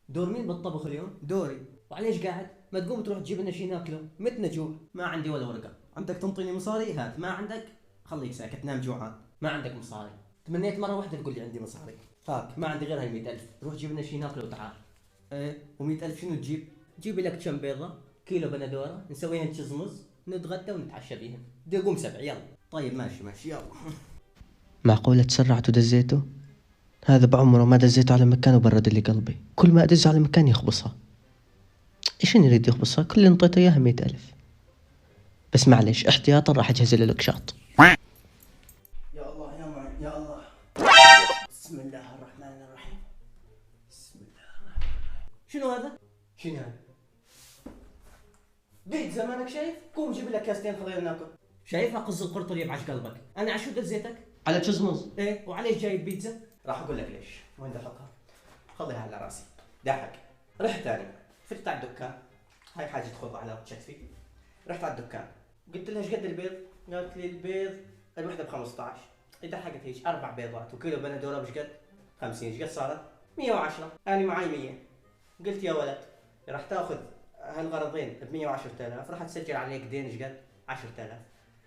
دور مين بالطبخ اليوم؟ دوري. وعليش قاعد؟ ما تقوم تروح تجيب لنا شي ناكله، متنا جوع. ما عندي ولا ورقة. عندك تنطيني مصاري؟ هات. ما عندك خليك ساكت نام جوعان. ما عندك مصاري. تمنيت مرة واحدة تقول لي عندي مصاري. هاك ما عندي غير هاي 100,000. روح جيب لنا شي ناكله وتعال. ايه و100,000 شنو تجيب؟ جيب لك كم بيضة، كيلو بندورة، نسويهن تشزمز، نتغدى ونتعشى بيهن. بدي اقوم 7 يلا. طيب ماشي يلا. معقولة تسرعت ودزيته؟ هذا بعمره ما دزيته على مكان وبرد لي قلبي. كل ما أدزه على مكان يخبصها. إيش يريد يخبصها؟ كل اللي انطيته إياها 100,000. بس معليش احتياطا راح أجهز له لكشاط. يا الله يا معين يا الله. بسم الله الرحمن الرحيم. بسم الله الرحمن الرحيم. شنو هذا؟ شنو هذا؟ بيتزا مانك شايف؟ قوم جيب لك كاستين خلينا ناكل. شايفها قز القرطر يبعش قلبك. انا عشو دزيتك؟ على تشزمز. ايه وعليش جايب بيتزا؟ راح اقول لك ليش. وين بدي احطها؟ خليها على راسي. ضحك. رحت ثاني فتت على الدكان. هاي حاجه تخوض على كتفي. رحت على الدكان قلت لها ايش قد البيض؟ قالت لي البيض الوحده ب 15. ضحكت هيك 4 بيضات وكيلو بندوره بش قد؟ 50. ايش قد صارت؟ 110. انا معي 100. قلت يا ولد راح تاخذ هالغرضين ب 110,000 راح تسجل عليك دين ايش قد؟ 10,000.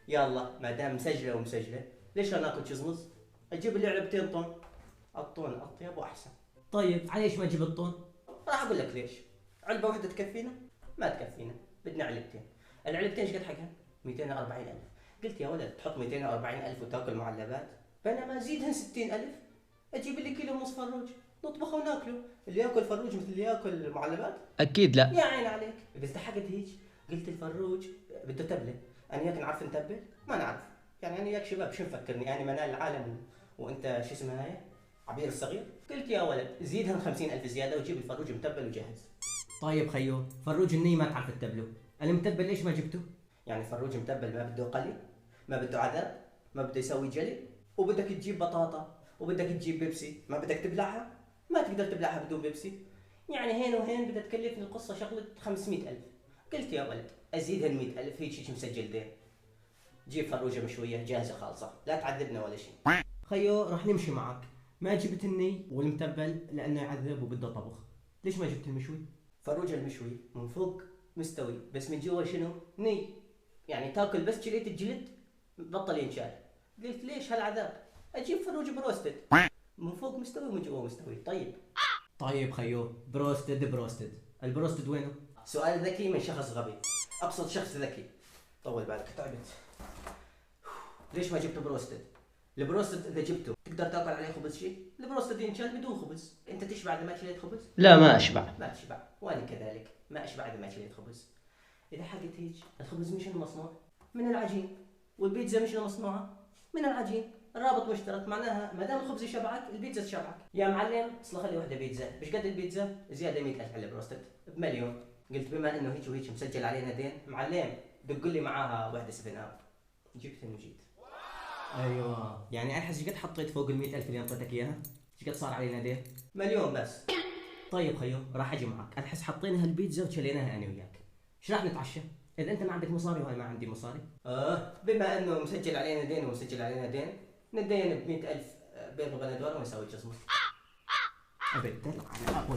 يلا ما دام مسجله ومسجله ليش لا ناكل شزمز؟ اجيب لي علبتين طن. الطن اطيب واحسن. طيب عليش ما اجيب الطن؟ راح اقول لك ليش. علبه واحده تكفينا؟ ما تكفينا، بدنا علبتين. العلبتين ايش قد حقها؟ 240,000. قلت يا ولد تحط 240,000 وتاكل معلبات؟ بينما زيدهن 60,000. اجيب لي كيلو ونص فروج نطبخه وناكله. اللي ياكل فروج مثل اللي ياكل معلبات؟ أكيد لا. يا عين عليك. بس ضحكت هيك. قلت الفروج بده تبله. انا وياك نعرف نتبل؟ ما نعرف. يعني انا وياك شباب شو مفكرني انا منال العالم وانت شو اسمها هاي؟ عبير الصغير؟ قلت يا ولد زيدهم 50,000 زياده وجيب الفروج متبل وجاهز. طيب خيو فروج الني ما تعرف تتبله. المتبل ليش ما جبته؟ يعني فروج متبل ما بده قلي؟ ما بده عذاب؟ ما بده يسوي جلي؟ وبدك تجيب بطاطا وبدك تجيب بيبسي، ما بدك تبلعها؟ ما تقدر تبلعها بدون بيبسي. يعني هين وهين بدها تكلفني القصة شغلة 500,000. قلت يا ولد أزيدها 100,000 هيك شيء مسجل دين. جيب فروجة مشوية جاهزة خالصة، لا تعذبنا ولا شيء. خيو راح نمشي معك. ما جبت الني والمتبل لأنه يعذب وبده طبخ. ليش ما جبت المشوي؟ فروجة المشوي من فوق مستوي بس من جوا شنو؟ ني. يعني تاكل بس جليت الجلد بطل ينشال. قلت ليش هالعذاب؟ أجيب فروج بروستد من فوق مستوي ومن جوا مستوي. طيب خيو بروستد. البروستد وينه؟ سؤال ذكي من شخص غبي. ابسط شخص ذكي. طول بالك تعبت. ليش ما جبت بروستد؟ البروستد اذا جبته تقدر تاكل عليه خبز شيء؟ البروستد ينشال بدون خبز. انت تشبع اذا ما شليت خبز؟ لا ما أشبع. ما تشبع وانا كذلك ما اشبع اذا ما شليت خبز. اذا حكيت هيك الخبز مش مصنوع من العجين والبيتزا مش مصنوعه من العجين. الرابط مشترك معناها ما دام الخبز يشبعك البيتزا تشبعك. يا معلم اصلا خلي وحده بيتزا. مش قد البيتزا؟ زياده 100,000 على البروستد بمليون. قلت بما انه هيك وهيك مسجل علينا دين معلم دق لي معاها وحده 7 اب. جبت وجيت. ايوه يعني احس ايش قد حطيت فوق ال 100,000 اللي اعطيتك اياها؟ ايش قد صار علينا دين؟ مليون بس. طيب خيو راح اجي معك. الحس حطينا هالبيتزا وشليناها انا وياك. ايش راح نتعشى؟ اذا انت ما عندك مصاري وانا ما عندي مصاري. بما انه مسجل علينا دين ومسجل علينا دين ندين ب 100,000 بيض وبندوره ونسوي جزمه. ابد على ابو